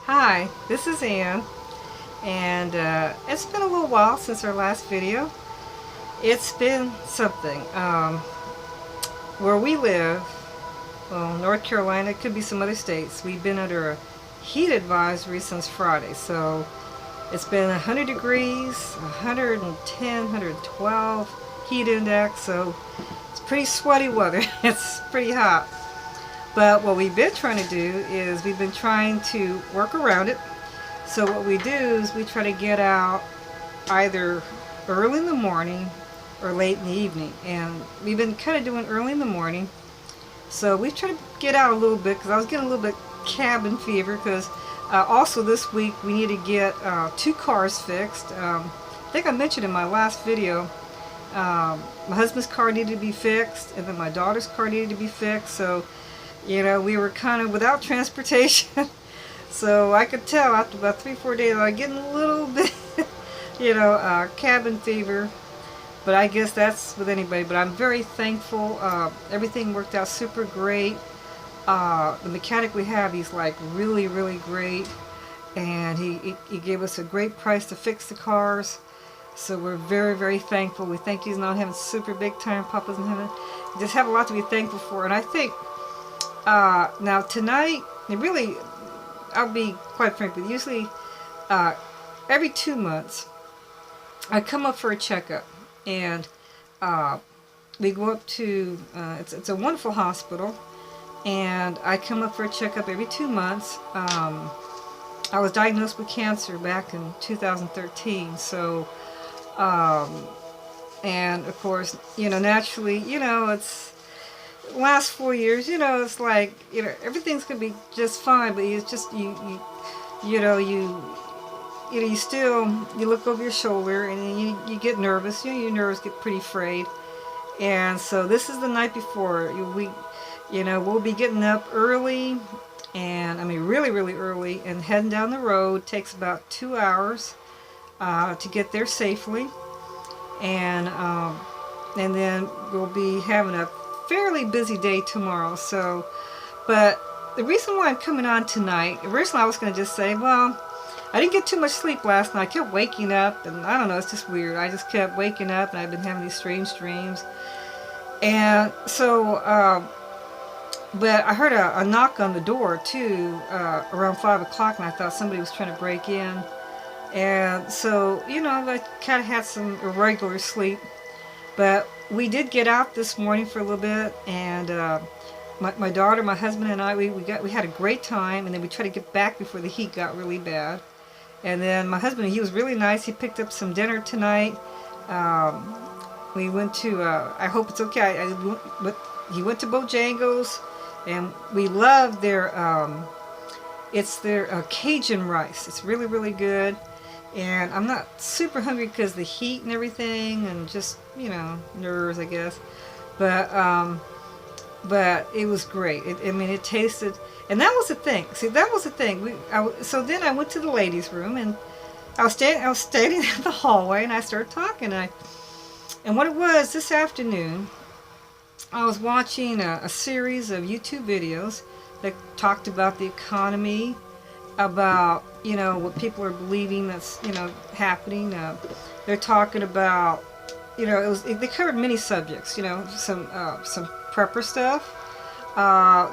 Hi, this is Ann, and it's been a little while since our last video. It's been something. Where we live, well, North Carolina, it could be some other states, we've been under a heat advisory since Friday. So it's been 100 degrees, 110, 112 heat index, so it's pretty sweaty weather. It's pretty hot. But what we've been trying to do is we've been trying to work around it. So what we do is we try to get out either early in the morning or late in the evening. And we've been kind of doing early in the morning. So we try to get out a little bit because I was getting a little bit cabin fever because also this week we need to get 2 cars fixed. I think I mentioned in my last video my husband's car needed to be fixed, and then my daughter's car needed to be fixed. So we were kind of without transportation. So I could tell after about 3-4 days I was getting a little bit, cabin fever. But I guess that's with anybody. But I'm very thankful. Everything worked out super great. The mechanic we have, he's like really, really great. And he gave us a great price to fix the cars. So we're very, very thankful. We think he's not having super big time Papa's in heaven. We just have a lot to be thankful for. And I think now tonight, I'll be quite frank with you, usually every 2 months I come up for a checkup, and we go up to it's a wonderful hospital, and I come up for a checkup every 2 months. I was diagnosed with cancer back in 2013, so and of course, naturally, it's last 4 years, it's like, everything's gonna be just fine, but it's just you still, you look over your shoulder and you get nervous. Your nerves get pretty frayed. And so this is the night before. We'll be getting up early, and I mean really, really early, and heading down the road. Takes about 2 hours to get there safely, and then we'll be having a fairly busy day tomorrow. So, but the reason why I'm coming on tonight, originally I was going to just say, well, I didn't get too much sleep last night. I kept waking up, and I don't know, it's just weird. I just kept waking up, and I've been having these strange dreams. And so, but I heard a knock on the door too, around 5 o'clock, and I thought somebody was trying to break in. And so, I kind of had some irregular sleep. But we did get out this morning for a little bit, and my daughter, my husband, and I, we had a great time, and then we tried to get back before the heat got really bad. And then my husband, he was really nice. He picked up some dinner tonight. We went to, I hope it's okay, he went to Bojangles, and we love their, it's their Cajun rice. It's really, really good. And I'm not super hungry because the heat and everything, and just, nerves, I guess. But it was great. It tasted, and that was the thing. See, that was the thing. So then I went to the ladies' room, and I was standing in the hallway, and I started talking. And what it was this afternoon, I was watching a series of YouTube videos that talked about the economy, about what people are believing that's happening. They're talking about they covered many subjects. Some prepper stuff,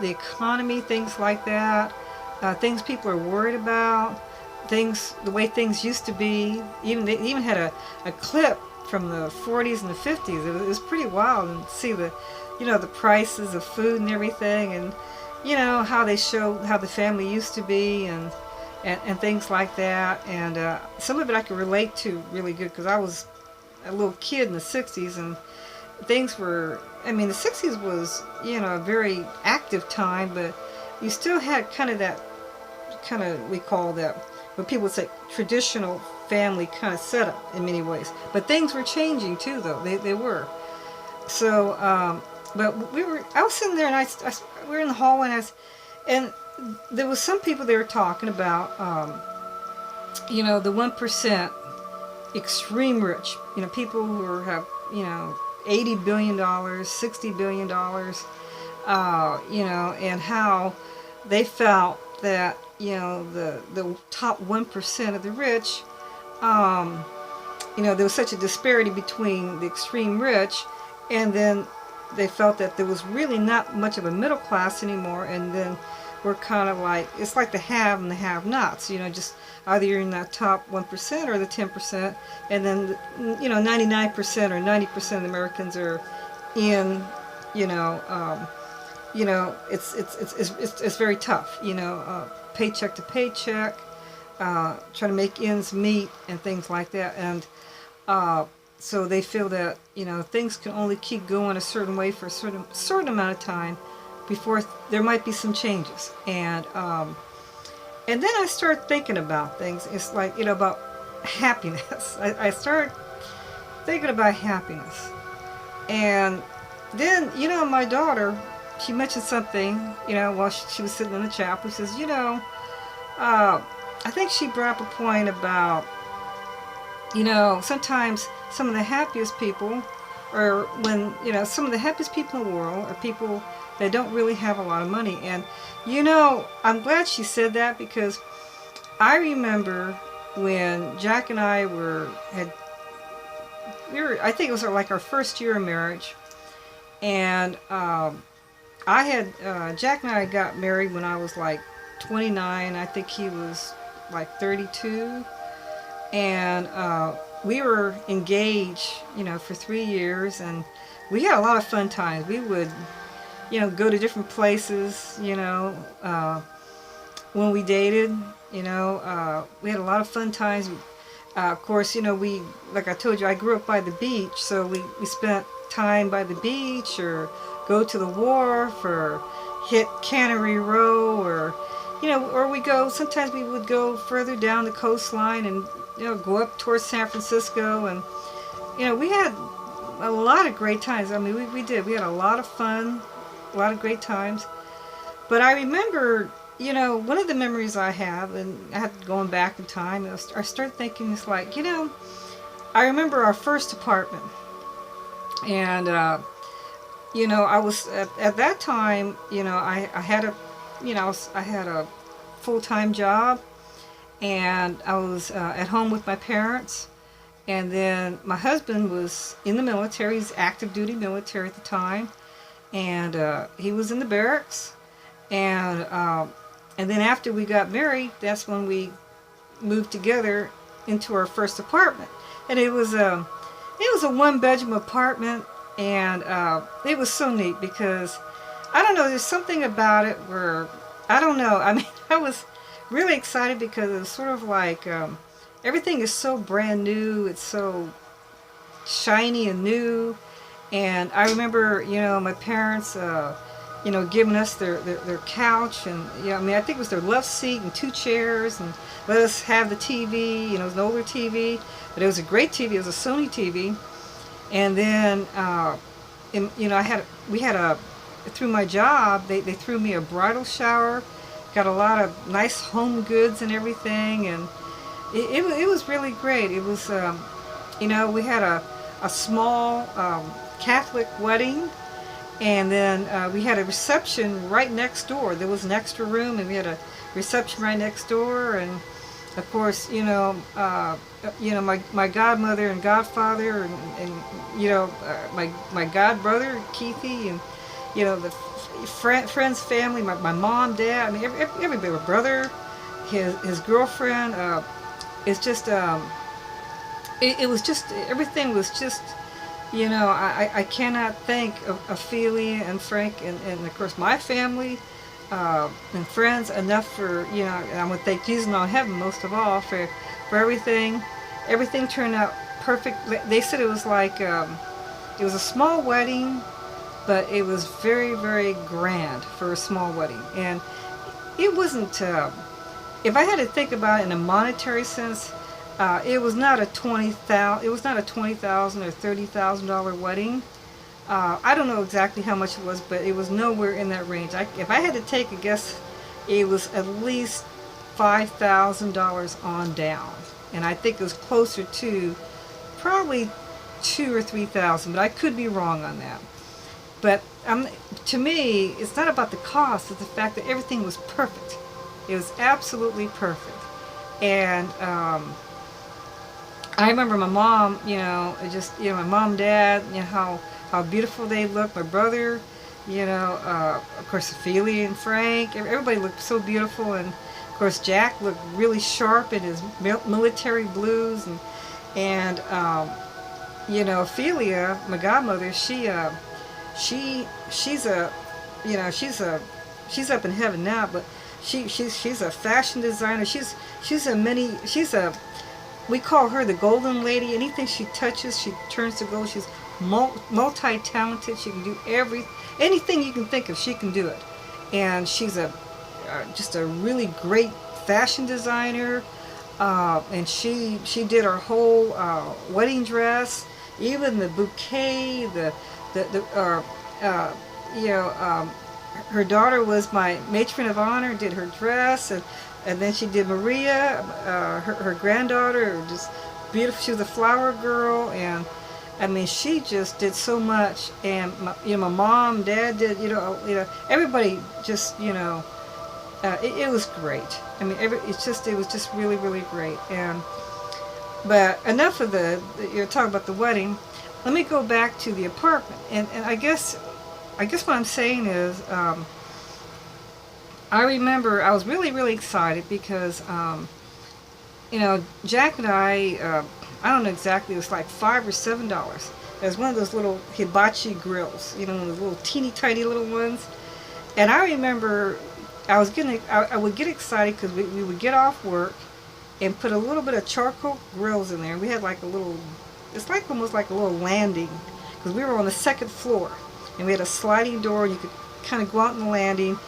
the economy, things like that, things people are worried about, the way things used to be. They even had a clip from the 40s and the 50s. It was pretty wild, and see the prices of food and everything, and how they show how the family used to be, and things like that. And some of it I could relate to really good because I was a little kid in the 60s, and things were, the 60s was, a very active time, but you still had we call that, what people would say, traditional family kind of setup in many ways. But things were changing too, though. They were. So, but I was sitting there, and we were in the hallway, and there was some people they were talking about, the 1%, extreme rich, people who have, $80 billion, $60 billion, and how they felt that the top 1% of the rich, there was such a disparity between the extreme rich, and then they felt that there was really not much of a middle class anymore, and then we're kind of like, it's like the have and the have-nots, just either you're in that top 1% or the 10%, and then 99% or 90% of Americans are in, it's very tough, paycheck to paycheck, trying to make ends meet and things like that. And so they feel that things can only keep going a certain way for a certain amount of time before there might be some changes. And then I started thinking about things. It's like about happiness. I started thinking about happiness, and then my daughter, she mentioned something while she was sitting in the chapel. She says, I think she brought up a point about, sometimes some of the happiest people, or when, some of the happiest people in the world are people that don't really have a lot of money. And, I'm glad she said that, because I remember when Jack and I I think it was like our first year of marriage, and Jack and I got married when I was like 29. I think he was like 32, and we were engaged for 3 years, and we had a lot of fun times. We would go to different places when we dated. We had a lot of fun times. Of course, like I told you, I grew up by the beach, so we spent time by the beach, or go to the wharf, or hit Cannery Row, or sometimes we would go further down the coastline and go up towards San Francisco, and we had a lot of great times. I mean, we did. We had a lot of fun, a lot of great times. But I remember, one of the memories I have, and I had going back in time, I started thinking, it's like, I remember our first apartment, and I was at that time, I had a full-time job, and I was at home with my parents. And then my husband was in the military. He's active duty military at the time, and he was in the barracks. And then after we got married, that's when we moved together into our first apartment. And it was a 1-bedroom apartment, and it was so neat, because I don't know, there's something about it where, I don't know, I mean, I was really excited, because it was sort of like everything is so brand new, it's so shiny and new. And I remember, my parents giving us their couch, and I think it was their love seat and 2 chairs, and let us have the TV. It was an older TV, but it was a great TV. It was a Sony TV. And then through my job, they threw me a bridal shower, got a lot of nice home goods and everything, and it was really great. It was we had a small Catholic wedding, and then we had a reception right next door. There was an extra room, and we had a reception right next door. And of course, my godmother and godfather, and my god brother Keithy, and the friends, family, my mom, dad. I mean, everybody, my brother, his girlfriend. It's just it was just, everything was just. I cannot thank Ophelia and Frank and of course my family and friends enough for, and I'm going to thank Jesus in all heaven most of all for everything. Everything turned out perfect. They said it was like, it was a small wedding, but it was very, very grand for a small wedding. And it wasn't, if I had to think about it in a monetary sense, it was not a $20,000 or $30,000 wedding. I don't know exactly how much it was, but it was nowhere in that range. If I had to take a guess, it was at least $5,000 on down, and I think it was closer to probably $2,000 or $3,000, but I could be wrong on that. But to me, it's not about the cost; it's the fact that everything was perfect. It was absolutely perfect. And I remember my mom, you know, my mom and dad, you know, how beautiful they looked. My brother, you know, of course, Ophelia and Frank, everybody looked so beautiful. And of course, Jack looked really sharp in his military blues. And you know, Ophelia, my godmother, she's a, you know, she's up in heaven now, but she's a fashion designer. She's a, we call her the golden lady. Anything she touches, she turns to gold. She's multi-talented. She can do anything you can think of, she can do it. And she's just a really great fashion designer. And she did our whole wedding dress, even the bouquet, you know, her daughter was my matron of honor, did her dress, and then she did Maria, her granddaughter, just beautiful. She was a flower girl, and I mean, she just did so much. And you know, my mom, dad did, you know, everybody just, you know, it was great. I mean, it was just really, really great. But enough of you're talking about the wedding. Let me go back to the apartment, and I guess what I'm saying is, I remember I was really, really excited because, you know, Jack and I don't know exactly, it was like $5 or $7. It was one of those little hibachi grills, you know, those little teeny tiny little ones. And I remember I would get excited because we would get off work and put a little bit of charcoal grills in there. We had like a little, it's like almost like a little landing, because we were on the second floor and we had a sliding door and you could kind of go out on the landing.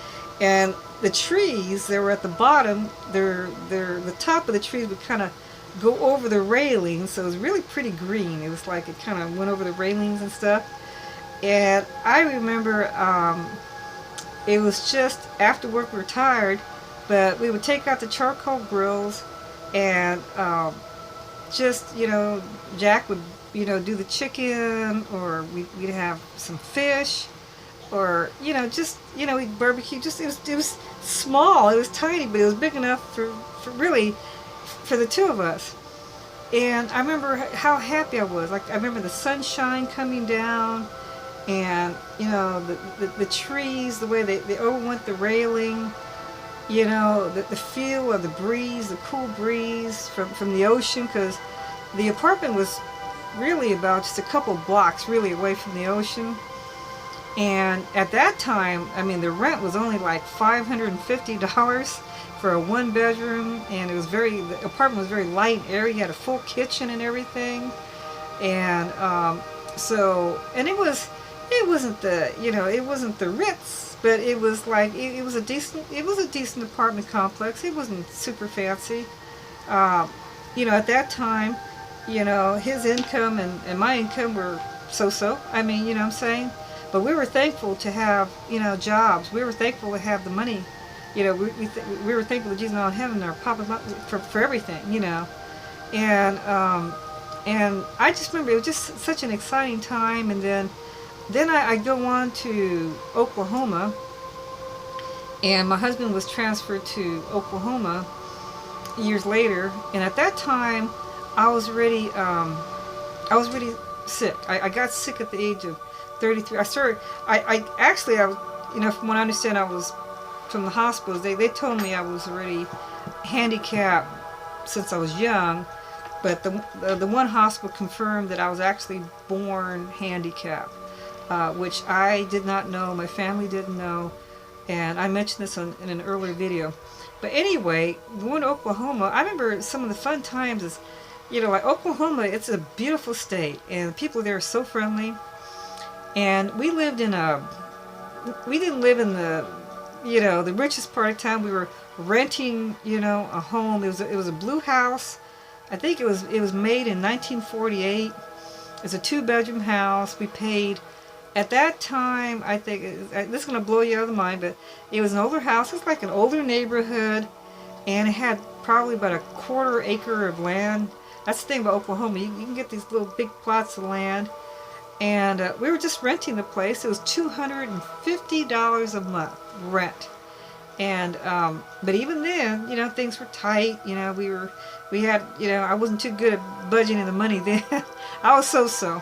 And the trees that were at the bottom, the top of the trees would kind of go over the railings, so it was really pretty green. It was like it kind of went over the railings and stuff. And I remember it was just after work, we were tired, but we would take out the charcoal grills and just, you know, Jack would, you know, do the chicken, or we'd have some fish, or, you know, just, you know, we'd barbecue. Just, it was small, it was tiny, but it was big enough for really for the two of us. And I remember how happy I was. Like, I remember the sunshine coming down, and, you know, the trees, the way they overwent the railing, you know, the feel of the breeze, the cool breeze from the ocean, because the apartment was really about just a couple blocks really away from the ocean. And at that time, I mean, the rent was only like $550 for a one bedroom, and the apartment was very light and airy. You had a full kitchen and everything. And it wasn't the, you know, it wasn't the Ritz, but it was like, it was a decent apartment complex. It wasn't super fancy. You know, at that time, you know, his income and my income were so-so. I mean, you know what I'm saying? But we were thankful to have, you know, jobs. We were thankful to have the money. You know, we were thankful that Jesus in heaven are popping up for everything, you know. And I just remember it was just such an exciting time. And then I go on to Oklahoma, and my husband was transferred to Oklahoma years later. And at that time, I was really sick. I got sick at the age of 33. I actually, you know, from what I understand, I was from the hospitals. They told me I was already handicapped since I was young, but the one hospital confirmed that I was actually born handicapped, which I did not know. My family didn't know, and I mentioned this in an earlier video. But anyway, going to Oklahoma, I remember some of the fun times is, you know, like Oklahoma, it's a beautiful state, and the people there are so friendly. And we didn't live in the, you know, the richest part of town. We were renting, you know, a home. It was a blue house. I think it was made in 1948. It was a 2-bedroom house. We paid, at that time, I think, this is going to blow you out of the mind, but it was an older house. It was like an older neighborhood, and it had probably about a 1/4 acre of land. That's the thing about Oklahoma. You can get these little big plots of land. And we were just renting the place. It was $250 a month rent. And but even then, you know, things were tight. You know, we had, you know, I wasn't too good at budgeting the money then. I was so.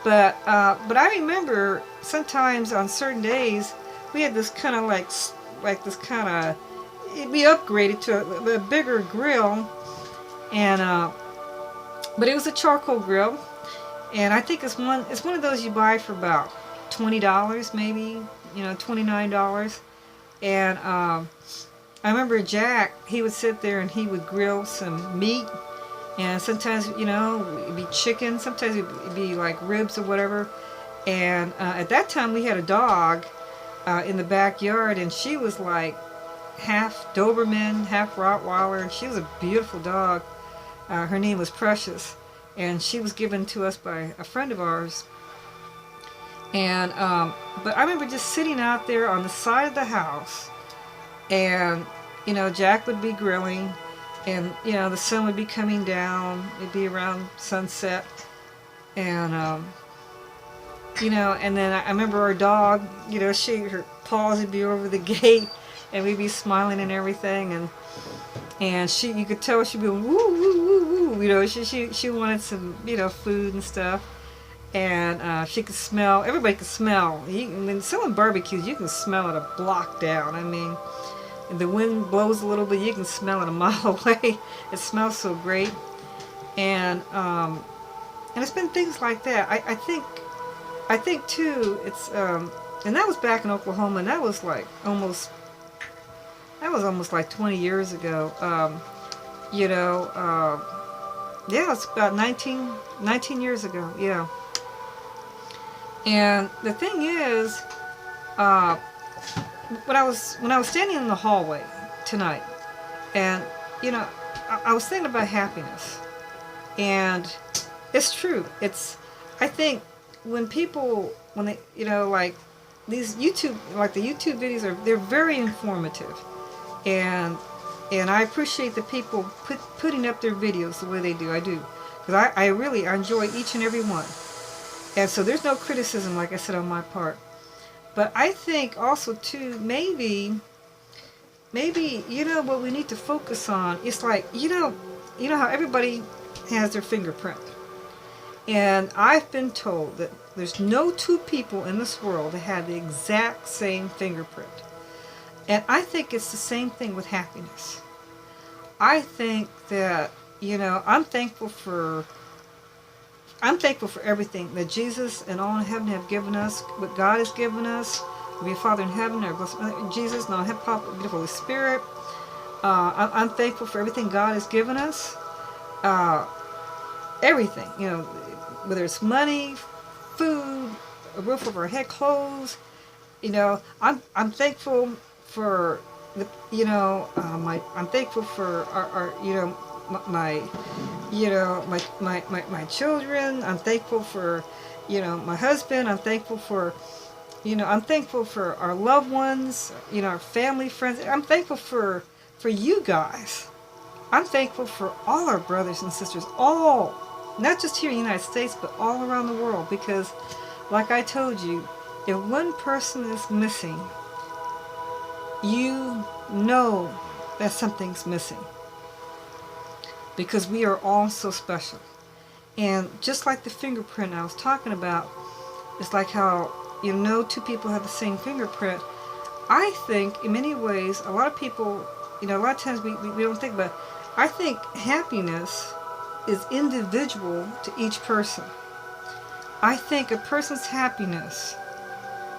But I remember sometimes on certain days we had this kind of like this kind of, we upgraded to a bigger grill, and but it was a charcoal grill, and I think it's one of those you buy for about $20 maybe, you know, $29. And I remember Jack, he would sit there and he would grill some meat, and sometimes, you know, it'd be chicken, sometimes it'd be like ribs or whatever. And at that time we had a dog in the backyard, and she was like half Doberman, half Rottweiler, and she was a beautiful dog. Her name was Precious, and she was given to us by a friend of ours. And but I remember just sitting out there on the side of the house, and you know, Jack would be grilling, and you know, the sun would be coming down. It'd be around sunset, and you know, and then I remember our dog, you know, her paws would be over the gate, and we'd be smiling and everything, and she, you could tell she'd be woo woo woo woo, you know, she wanted some, you know, food and stuff. And she could smell, everybody could smell. When someone barbecues, you can smell it a block down. I mean, the wind blows a little bit, you can smell it a mile away. It smells so great. And it's been things like that. I think too, it's, and that was back in Oklahoma, and that was almost like 20 years ago. You know, yeah, it's about 19 years ago, yeah. And the thing is, when I was standing in the hallway tonight, and you know, I was thinking about happiness, and it's true. I think when they, you know, like these YouTube, like the YouTube videos they're very informative, and I appreciate the people putting up their videos the way they do. I do, because I really enjoy each and every one. And so there's no criticism, like I said, on my part. But I think also too, maybe, you know, what we need to focus on is like, you know how everybody has their fingerprint. And I've been told that there's no two people in this world that have the exact same fingerprint. And I think it's the same thing with happiness. I think that, you know, I'm thankful for everything that Jesus and all in heaven have given us, what God has given us. Be a Father in heaven, our blessed Jesus, and all have the Holy Spirit. I'm thankful for everything God has given us. Everything, you know, whether it's money, food, a roof over our head, clothes. You know, I'm thankful for the, you know, I'm thankful for our you know, my children. I'm thankful for, you know, my husband. I'm thankful for, you know, I'm thankful for our loved ones, you know, our family, friends. I'm thankful for you guys. I'm thankful for all our brothers and sisters, all, not just here in the United States, but all around the world, because like I told you, if one person is missing, you know that something's missing. Because we are all so special. And just like the fingerprint I was talking about, it's like how, you know, two people have the same fingerprint. I think in many ways, a lot of people, you know, a lot of times we don't think about it. I think happiness is individual to each person. I think a person's happiness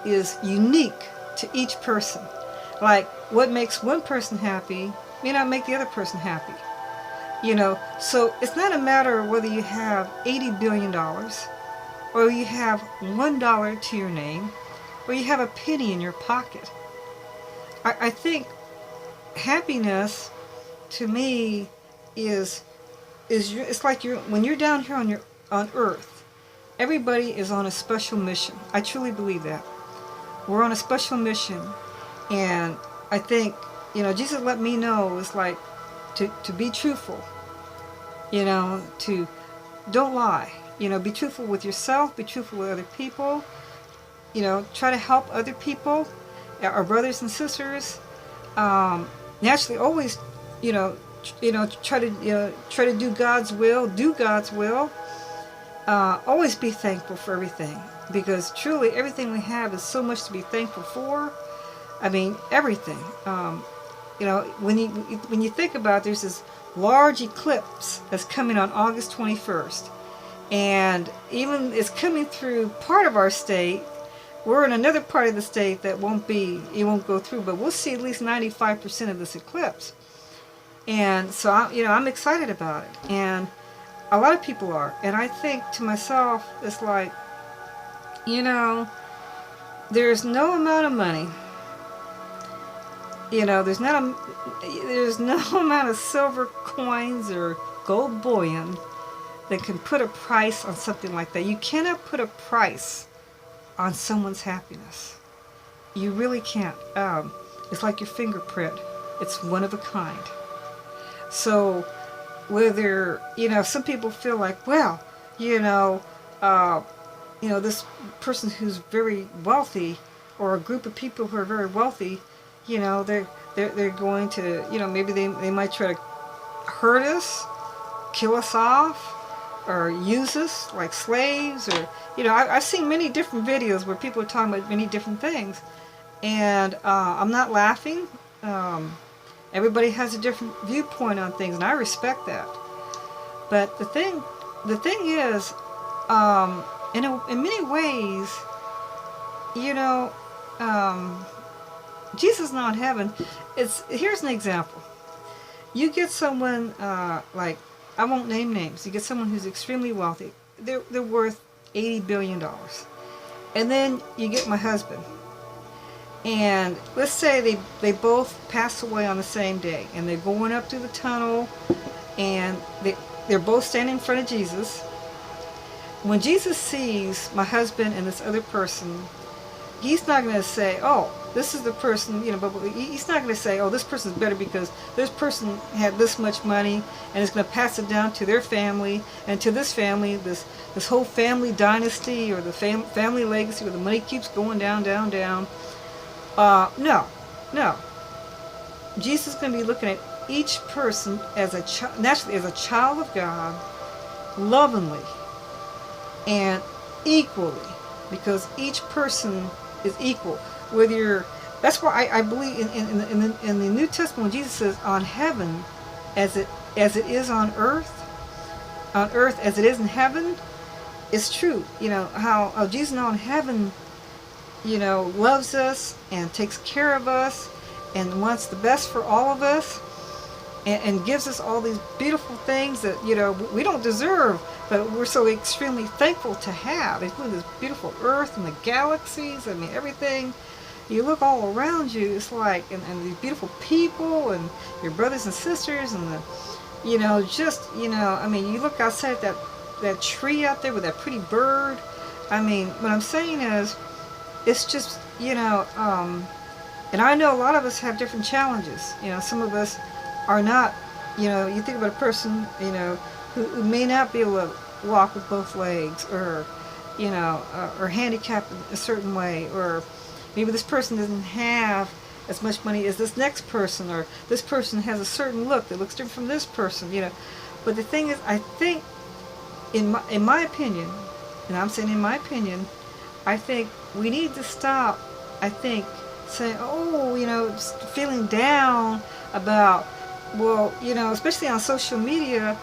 is unique to each person. Like what makes one person happy may not make the other person happy. You know, so it's not a matter of whether you have $80 billion, or you have $1 to your name, or you have a penny in your pocket. I think happiness, to me, is it's like when you're down here on Earth, everybody is on a special mission. I truly believe that. We're on a special mission, and I think, you know, Jesus let me know, it's like, to be truthful, you know, to don't lie, you know, be truthful with yourself, be truthful with other people, you know, try to help other people, our brothers and sisters. naturally always, you know, try to do God's will, always be thankful for everything, because truly everything we have is so much to be thankful for. I mean, everything. When you think about it, there's this large eclipse that's coming on August 21st, and even it's coming through part of our state. We're in another part of the state that won't go through, but we'll see at least 95% of this eclipse. And so I'm excited about it, and a lot of people are. And I think to myself, it's like, there's no amount of money, there's no amount of silver coins or gold bullion that can put a price on something like that. You cannot put a price on someone's happiness. You really can't. It's like your fingerprint. It's one of a kind. So whether, some people feel like, well, this person who's very wealthy, or a group of people who are very wealthy, they're going to, maybe they might try to hurt us, kill us off, or use us like slaves, or, I've seen many different videos where people are talking about many different things, and I'm not laughing. Everybody has a different viewpoint on things, and I respect that. But the thing is, in many ways, Jesus is not in heaven. Here's an example. You get someone like, I won't name names. You get someone who's extremely wealthy. They're worth $80 billion. And then you get my husband. And let's say they both pass away on the same day, and they're going up through the tunnel, and they're both standing in front of Jesus. When Jesus sees my husband and this other person, he's not going to say, oh, this is the person, but he's not going to say, oh, this person's better because this person had this much money, and is going to pass it down to their family, and to this family, this whole family dynasty, or the family legacy, where the money keeps going down, down, down. No. Jesus is going to be looking at each person as naturally as a child of God, lovingly and equally, because each person is equal. That's why I believe in the New Testament, when Jesus says, on heaven as it is on earth as it is in heaven, it's true. How Jesus on heaven, loves us and takes care of us and wants the best for all of us, and gives us all these beautiful things that, we don't deserve, but we're so extremely thankful to have, including this beautiful earth and the galaxies. I mean, everything. You look all around you, it's like, and these beautiful people, and your brothers and sisters, and you look outside that tree out there with that pretty bird. I mean, what I'm saying is, it's just, and I know a lot of us have different challenges. Some of us are not, you think about a person, who may not be able to walk with both legs, or, or handicapped in a certain way, or maybe this person doesn't have as much money as this next person, or this person has a certain look that looks different from this person, But the thing is, I think, in my opinion, and I'm saying in my opinion, I think we need to stop, saying, oh, feeling down about, well, especially on social media,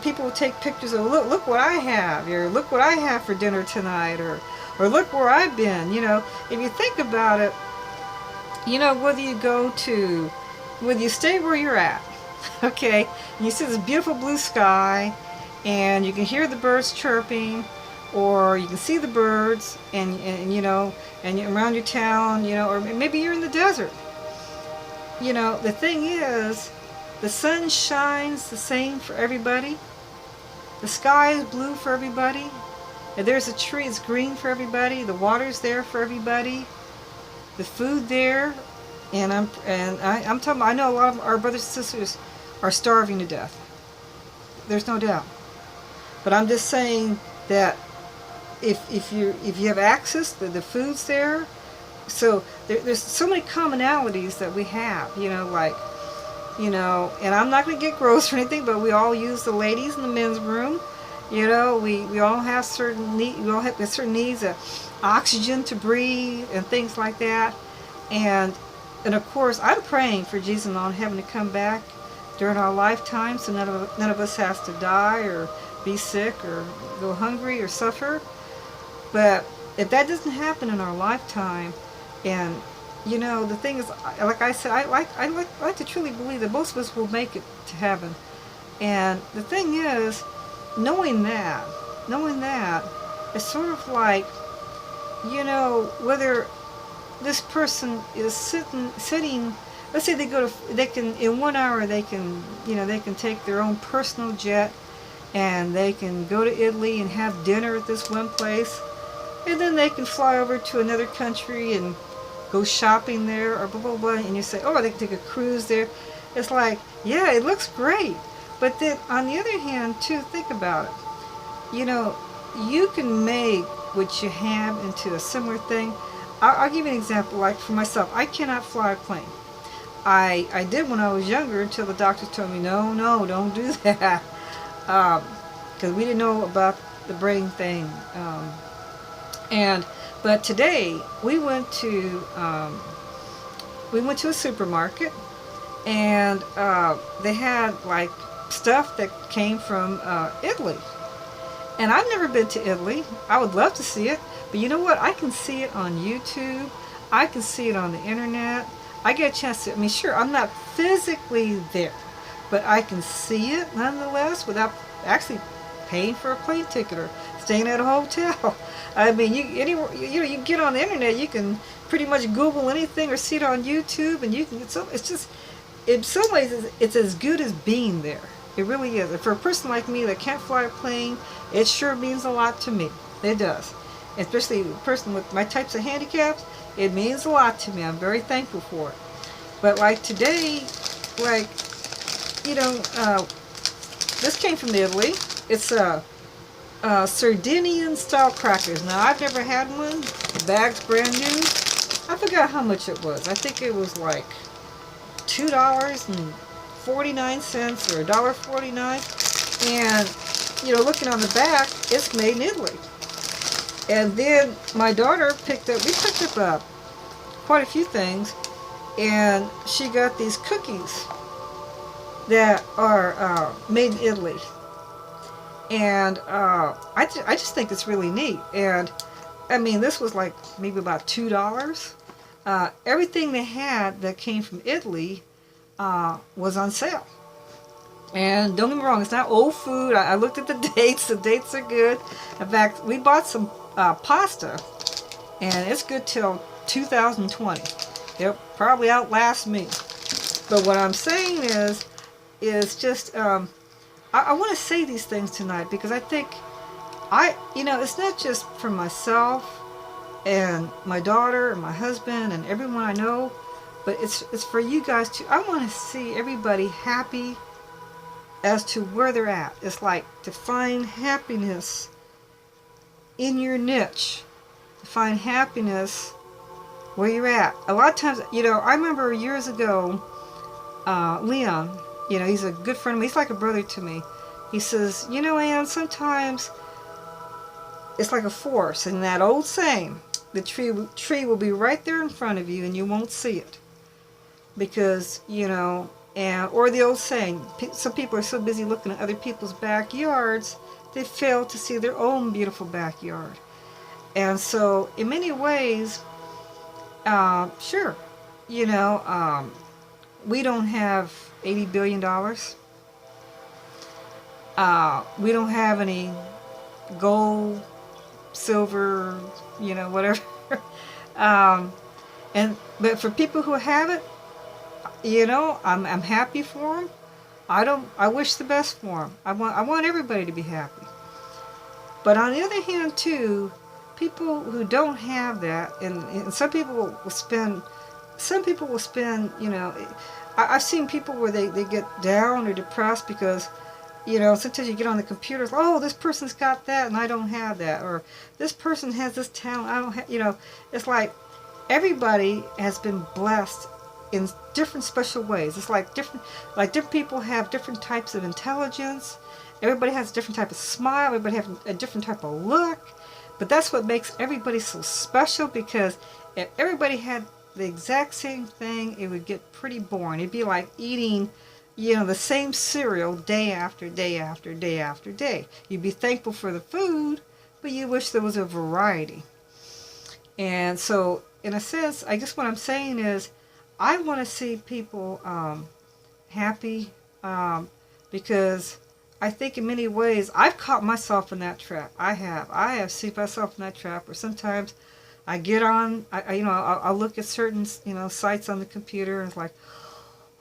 people will take pictures of, look what I have, or look what I have for dinner tonight, or look where I've been. If you think about it, whether you stay where you're at, okay, and you see this beautiful blue sky, and you can hear the birds chirping, or you can see the birds, and around your town, or maybe you're in the desert. The thing is, the sun shines the same for everybody. The sky is blue for everybody. If there's a tree, it's green for everybody. The water's there for everybody. The food there, and I'm talking. I know a lot of our brothers and sisters are starving to death. There's no doubt. But I'm just saying that if you have access, the food's there. So there's so many commonalities that we have, you know, like, you know, and I'm not going to get gross or anything, but we all use the ladies in the men's room. You know, we all have certain we all have certain needs of oxygen to breathe and things like that. And of course, I'm praying for Jesus on heaven to come back during our lifetime, so none of us has to die or be sick or go hungry or suffer. But if that doesn't happen in our lifetime, and you know, the thing is, like I said, I like to truly believe that most of us will make it to heaven. And the thing is, knowing that, it's sort of like, you know, whether this person is sitting, let's say they can, in 1 hour, they can, you know, they can take their own personal jet, and they can go to Italy and have dinner at this one place, and then they can fly over to another country and go shopping there, or blah, blah, blah, and you say, oh, they can take a cruise there. It's like, yeah, it looks great. But then, on the other hand, too, think about it. You know, you can make what you have into a similar thing. I'll give you an example. Like, for myself, I cannot fly a plane. I did when I was younger until the doctor told me, no, don't do that. Because we didn't know about the brain thing. But today, we went to a supermarket, and they had, like, stuff that came from Italy. And I've never been to Italy. I would love to see it. But you know what? I can see it on YouTube. I can see it on the internet. I get a chance to, I mean, sure, I'm not physically there, but I can see it nonetheless without actually paying for a plane ticket or staying at a hotel. I mean, you get on the internet, you can pretty much Google anything or see it on YouTube, and you can. It's just, in some ways, it's as good as being there. It really is. And for a person like me that can't fly a plane, it sure means a lot to me. It does. Especially a person with my types of handicaps, it means a lot to me. I'm very thankful for it. But like today, like, you know, this came from Italy. It's Sardinian style crackers. Now, I've never had one. The bag's brand new. I forgot how much it was. I think it was like $2.49 or $1.49. And, you know, looking on the back, it's made in Italy. And then my daughter we picked up quite a few things, and she got these cookies that are made in Italy. And I just think it's really neat. And I mean, this was like maybe about $2. Everything they had that came from Italy was on sale. And don't get me wrong, it's not old food. I looked at the dates. The dates are good. In fact, we bought some pasta, and it's good till 2020. It'll probably outlast me. But what I'm saying is just, I want to say these things tonight because I think, you know, it's not just for myself and my daughter and my husband and everyone I know, but it's for you guys too. I want to see everybody happy as to where they're at. It's like to find happiness in your niche, to find happiness where you're at. A lot of times, you know, I remember years ago, Leon, you know, he's a good friend of mine. He's like a brother to me. He says, you know, Ann, sometimes it's like a force. And that old saying, the tree will be right there in front of you and you won't see it. Because, you know, or the old saying, some people are so busy looking at other people's backyards, they fail to see their own beautiful backyard. And so, in many ways, sure, you know, we don't have $80 billion. We don't have any gold, silver, you know, whatever. But for people who have it, you know, I'm happy for them. I wish the best for them. I want everybody to be happy. But on the other hand, too, people who don't have that, and some people will spend, you know, I've seen people where they get down or depressed because, you know, sometimes you get on the computers, oh, this person's got that and I don't have that, or this person has this talent, I don't have, you know, it's like, everybody has been blessed in different special ways. It's like different people have different types of intelligence. Everybody has a different type of smile. Everybody has a different type of look. But that's what makes everybody so special, because if everybody had the exact same thing, it would get pretty boring. It'd be like eating, the same cereal day after day after day after day. You'd be thankful for the food, but you wish there was a variety. And so, in a sense, I guess what I'm saying is, I want to see people happy, because I think in many ways I've caught myself in that trap. I have seen myself in that trap where sometimes I get on, I'll look at certain, sites on the computer, and it's like,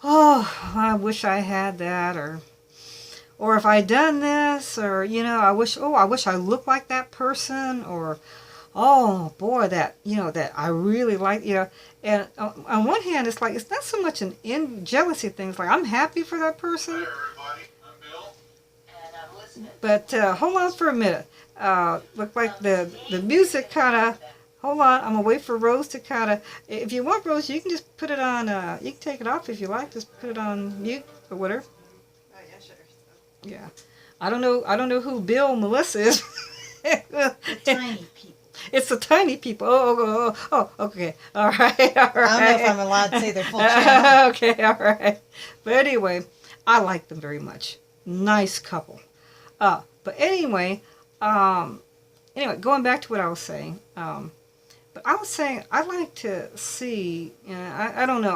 oh, I wish I had that, or if I'd done this, or I wish I looked like that person, or oh boy, that I really like, and on one hand, it's like, it's not so much an jealousy thing. It's like, I'm happy for that person. Hi everybody, I'm Bill. And I'm listening. But hold on for a minute. Look like the music kind of. Hold on, I'm gonna wait for Rose to kind of. If you want, Rose, you can just put it on. You can take it off if you like. Just put it on mute or whatever. Oh yeah, sure. Yeah, I don't know who Bill and Melissa is. The tiny people. It's the tiny people. Oh, okay. All right. I don't know if I'm allowed to say their full channel. Okay, all right. But anyway, I like them very much. Nice couple. But anyway, going back to what I was saying. But I was saying I'd like to see. I don't know.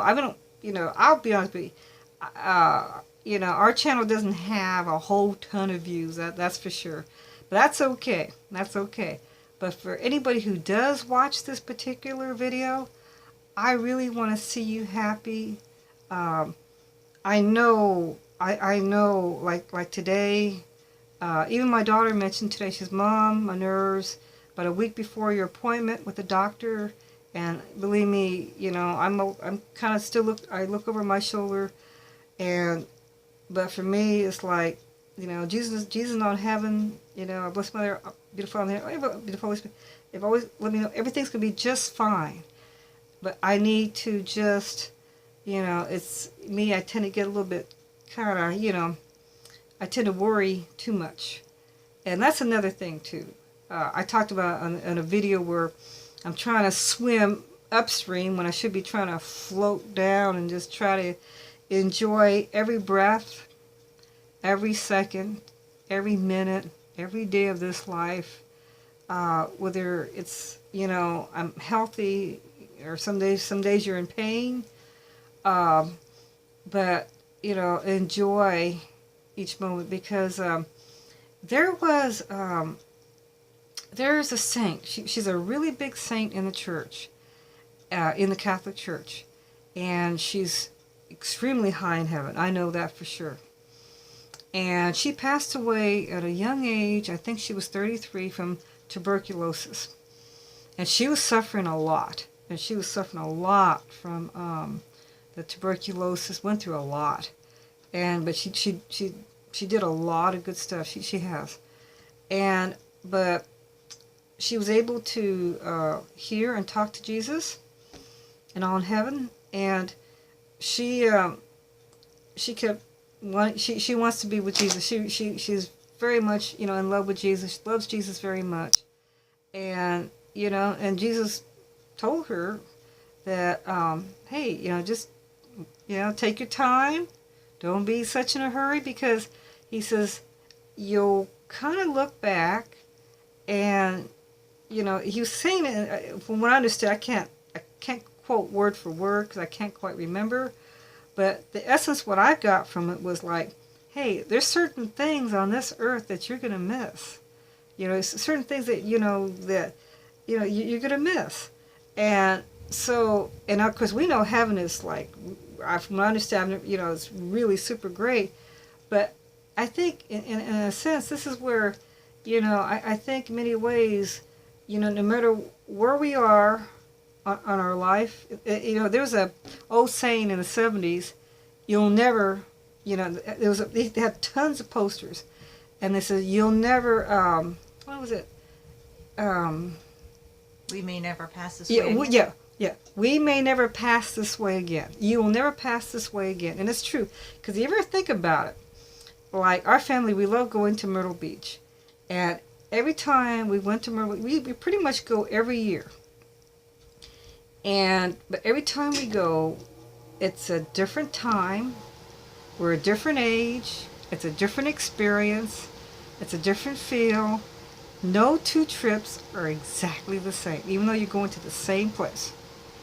I'll be honest with you. Our channel doesn't have a whole ton of views. That's for sure. But that's okay. That's okay. But for anybody who does watch this particular video, I really want to see you happy. I know, like today, even my daughter mentioned today, she says, Mom, my nerves, about a week before your appointment with the doctor, and believe me, I'm kind of still I look over my shoulder, but for me, it's like, Jesus not in heaven, our Blessed Mother, beautiful on the beautiful Holy Spirit, they've always let me know everything's going to be just fine. But I need to just, it's me, I tend to get a little bit kind of, I tend to worry too much. And that's another thing too. I talked about on a video where I'm trying to swim upstream when I should be trying to float down and just try to enjoy every breath, every second, every minute, every day of this life, whether it's, I'm healthy or some days you're in pain, but, enjoy each moment, because there's a saint. She's a really big saint in the church, in the Catholic Church, and she's extremely high in heaven. I know that for sure. And she passed away at a young age. I think she was 33 from tuberculosis. And she was suffering a lot. And she was suffering a lot from the tuberculosis. Went through a lot. But she did a lot of good stuff. She has. But she was able to hear and talk to Jesus and all in heaven. And she kept. She wants to be with Jesus. She's very much in love with Jesus. She loves Jesus very much, and and Jesus told her that hey, just take your time, don't be such in a hurry, because he says you'll kind of look back, and he was saying it from what I understood. I can't quote word for word because I can't quite remember. But the essence, what I got from it was like, hey, there's certain things on this earth that you're going to miss. Certain things that, you're going to miss. And so, and of course, we know heaven is like, from what I understand, it's really super great. But I think, in a sense, this is where, I think in many ways, no matter where we are, on our life, there was a old saying in the 70s, you'll never, they had tons of posters, and they said you'll never, what was it? We may never pass this way. way. Yeah, Yeah, we may never pass this way again. You will never pass this way again. And it's true. Because you ever think about it, like our family, we love going to Myrtle Beach. And every time we went to Myrtle Beach, we pretty much go every year. But every time we go, it's a different time. We're a different age. It's a different experience. It's a different feel. No two trips are exactly the same, even though you're going to the same place.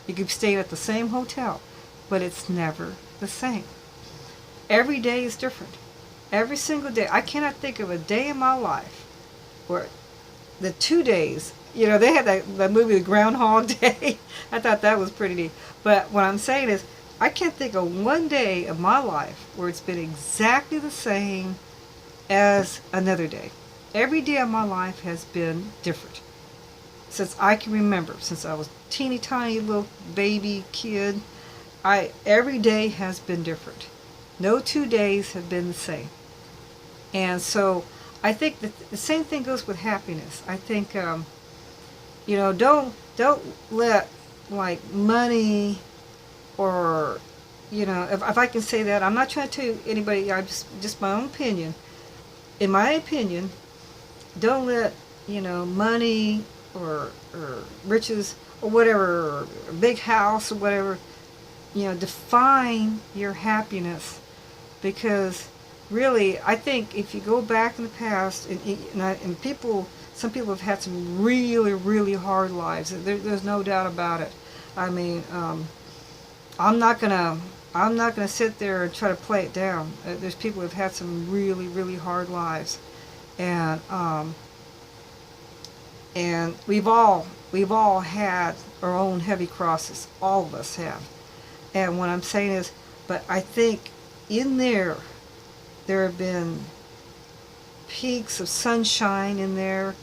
You could stay at the same hotel, but it's never the same. Every day is different. Every single day. I cannot think of a day in my life where the 2 days, you know, they had that movie, The Groundhog Day. I thought that was pretty neat. But what I'm saying is, I can't think of one day of my life where it's been exactly the same as another day. Every day of my life has been different. Since I can remember, since I was teeny tiny little baby kid, every day has been different. No 2 days have been the same. And so I think that the same thing goes with happiness. I think, you know, don't let like money or, you know, if I can say that, I'm not trying to tell anybody, I'm just my own opinion. In my opinion, don't let, you know, money or riches or whatever, or a big house or whatever, you know, define your happiness. Because really, I think if you go back in the past, and people, some people have had some really, really hard lives. There's no doubt about it. I mean, I'm not gonna sit there and try to play it down. There's people who've had some really, really hard lives, and we've all had our own heavy crosses. All of us have. And what I'm saying is, but I think in there have been peaks of sunshine in there,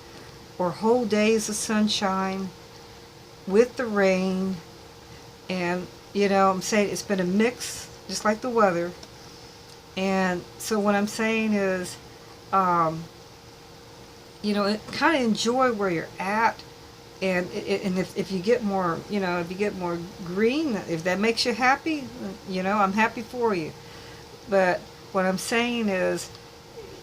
or whole days of sunshine with the rain. And, you know, I'm saying it's been a mix, just like the weather. And so what I'm saying is, you know, kind of enjoy where you're at. And if you get more, you know, if you get more green, if that makes you happy, you know, I'm happy for you. But what I'm saying is,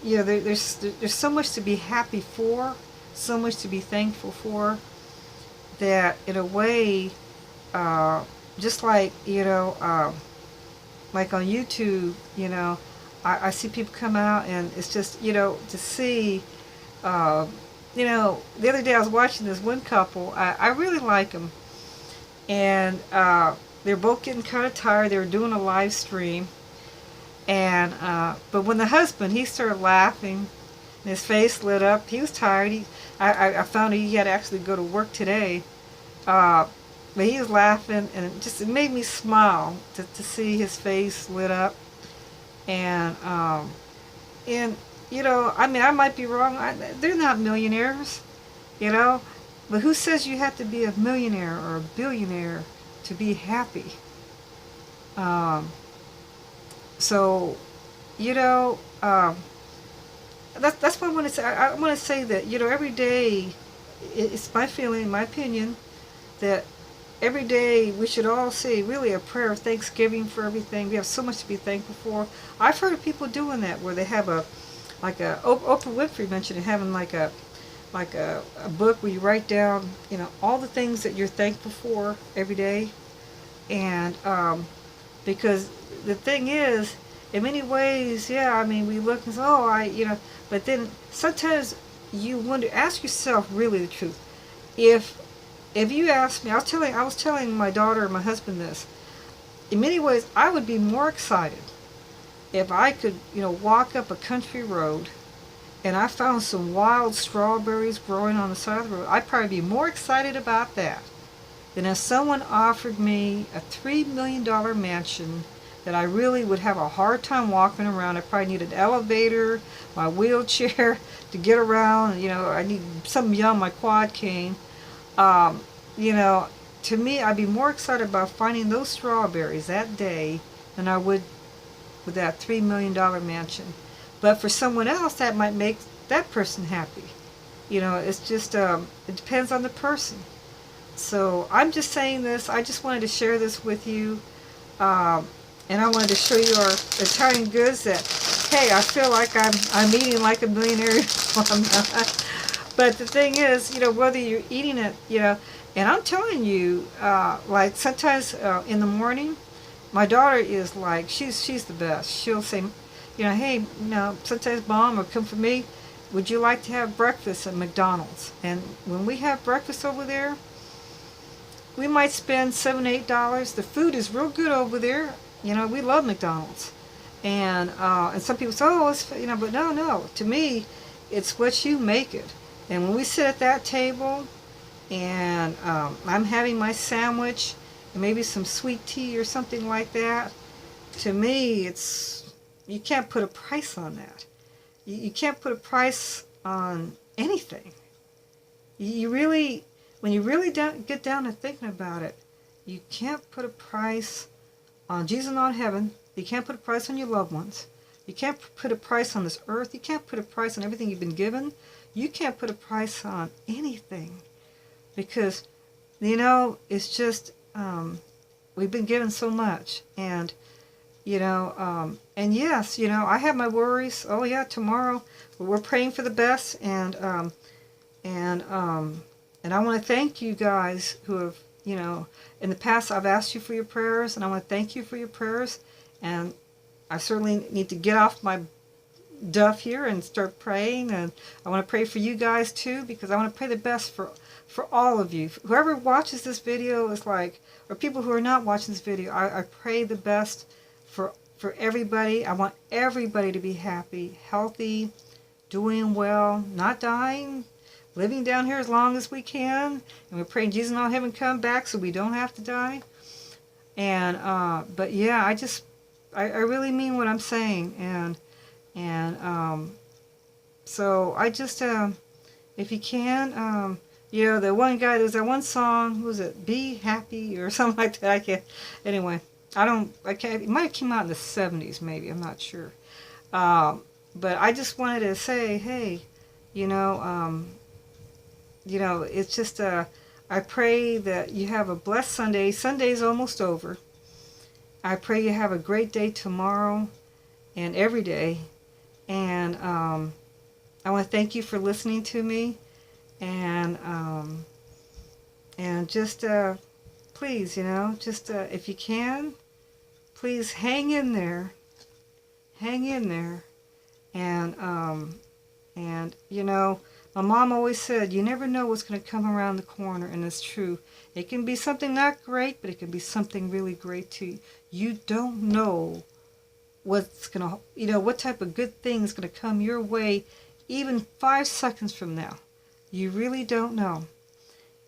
you know, there's so much to be happy for, so much to be thankful for, that in a way, just like, you know, like on YouTube, you know, I see people come out, and it's just, you know, to see, you know, the other day I was watching this one couple. I really like them, and they're both getting kind of tired. They were doing a live stream, and but when the husband, he started laughing, and his face lit up. He was tired. I found he had to actually go to work today, but he was laughing, and it made me smile to see his face lit up, and you know, I mean, I might be wrong. They're not millionaires, you know, but who says you have to be a millionaire or a billionaire to be happy? So, you know, that's what I want to say. I want to say that, you know, every day, it's my feeling, my opinion, that every day we should all say really a prayer of thanksgiving for everything. We have so much to be thankful for. I've heard of people doing that, where they have Oprah Winfrey mentioned having like a book where you write down, you know, all the things that you're thankful for every day. And because the thing is, in many ways, yeah, I mean, we look and say, oh, you know, but then sometimes you wonder, ask yourself really the truth. If you ask me, I was telling my daughter and my husband this, in many ways, I would be more excited if I could, you know, walk up a country road and I found some wild strawberries growing on the side of the road. I'd probably be more excited about that than if someone offered me a $3 million mansion that I really would have a hard time walking around. I probably need an elevator, my wheelchair to get around. You know, I need something on my quad cane. You know, to me, I'd be more excited about finding those strawberries that day than I would with that $3 million mansion. But for someone else, that might make that person happy. You know, it's just, it depends on the person. So I'm just saying this. I just wanted to share this with you. And I wanted to show you our Italian goods that, hey, I feel like I'm eating like a millionaire. Well, I'm not. But the thing is, whether you're eating it, and I'm telling you, like sometimes in the morning, my daughter is like, she's the best. She'll say, hey, sometimes Mom will come for me, would you like to have breakfast at McDonald's? And when we have breakfast over there, we might spend $7, $8. The food is real good over there. We love McDonald's. And some people say, oh, it's, but no. To me, it's what you make it. And when we sit at that table, and I'm having my sandwich, and maybe some sweet tea or something like that, to me, you can't put a price on that. You can't put a price on anything. When you really get down to thinking about it, you can't put a price on Jesus not heaven. You can't put a price on your loved ones. You can't put a price on this earth. You can't put a price on everything you've been given. You can't put a price on anything. Because, it's just, we've been given so much. And, and yes, I have my worries. Oh yeah, tomorrow we're praying for the best. And I want to thank you guys who have, in the past I've asked you for your prayers, and I want to thank you for your prayers. And I certainly need to get off my duff here and start praying. And I want to pray for you guys too, because I want to pray the best for all of you. Whoever watches this video is like, or people who are not watching this video, I pray the best for everybody. I want everybody to be happy, healthy, doing well, not dying, living down here as long as we can, and we're praying Jesus in all heaven come back so we don't have to die. And but yeah, I really mean what I'm saying, and so I just if you can, the one guy, there's that one song, who was it, Be Happy or something like that. I can't. Anyway, I can't. It might have came out in the 70s, maybe. I'm not sure. But I just wanted to say, hey, it's just, I pray that you have a blessed Sunday. Sunday's almost over. I pray you have a great day tomorrow and every day. And I want to thank you for listening to me. And just, please, if you can, please hang in there. Hang in there. And my mom always said, you never know what's going to come around the corner, and it's true. It can be something not great, but it can be something really great too. You don't know what's going to, what type of good thing is going to come your way even 5 seconds from now. You really don't know.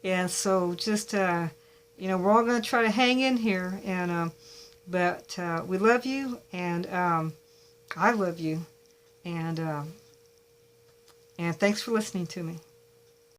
And so just, we're all going to try to hang in here, and but we love you, and I love you, and thanks for listening to me.